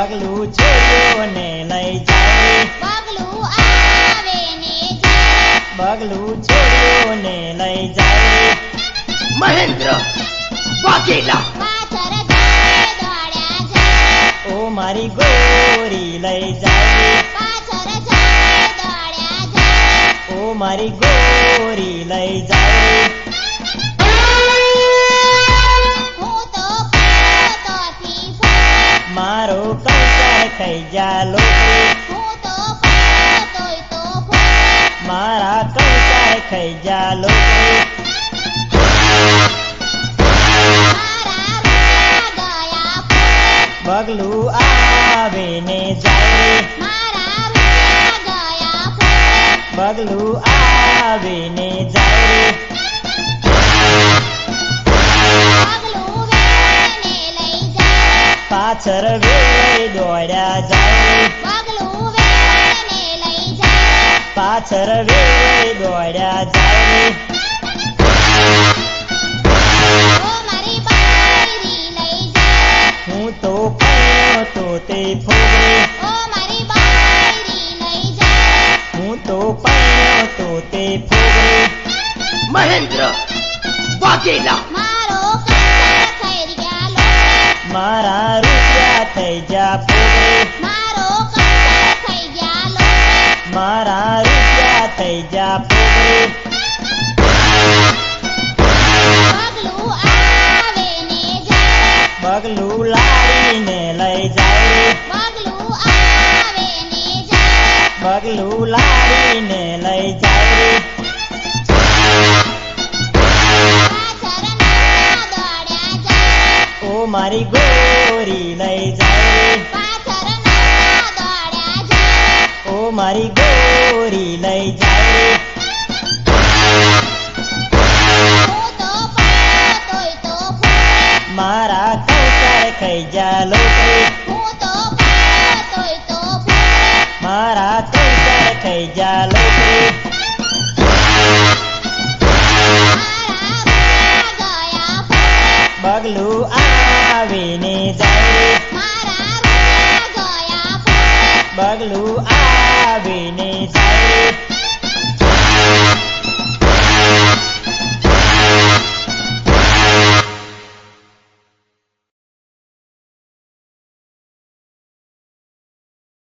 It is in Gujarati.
પગલું છોડ્યો ને લઈ જાય પગલું આવે ને જાય પગલું છોડ્યો ને લઈ જાય મહેન્દ્ર વાઘેલા પાછળ જાય દોડ્યા જાય ઓ મારી ગોરી લઈ જાય પાછળ જાય દોડ્યા જાય ઓ મારી ગોરી લઈ જાય હું તો તોથી ફરે મારો કંસાર ખાઈ જા લોકો હું તો તોય તો ફરે મારા કંસાર ખાઈ જા લોકો મારા રૂપિયા ગયા ફરે પગલું આવે ને જાય મારા રૂપિયા ગયા ફરે પગલું આવે ને જાય પગલું વેને લઈ જાય પાછળ વેળે દોડ્યા જાય પગલું વેને લઈ જાય પાછળ વેળે દોડ્યા જાય ઓ મારી બાયરી લઈ જાય હું તો પૈણ્યો તો તે ફોગરે ઓ મારી બાયરી લઈ જાય હું તો પૈણ્યો તો તે ફોગરે મહેન્દ્ર વાઘેલા મારો કંસાર થઈ ગયા લોટે મારા રૂપિયા થઈ જા ફોગરે મારો કંસાર થઈ ગયા લોટે મારા રૂપિયા થઈ જા ફોગરે પગલું આવે ને જાય પગલું લાડીને લઈ જાય પગલું આવે ને જાય પગલું લાડીને લઈ જાય પાછળ નવરા દોડ્યા જાય ઓ મારી ગોરી લઈ જાય પાછળ નવરા દોડ્યા જાય ઓ મારી ગોરી લઈ જાય હું તો તોય તો ફરે મારા કંસાર ખાઈ જા લોકો હું તો તોય તો ફરે મારા કંસાર ખાઈ જા લોકો મારા રૂપિયા ગયા ફરે પગલું આવે ને જાય મારા રૂપિયા ગયા ફરે પગલું આવે ને જાય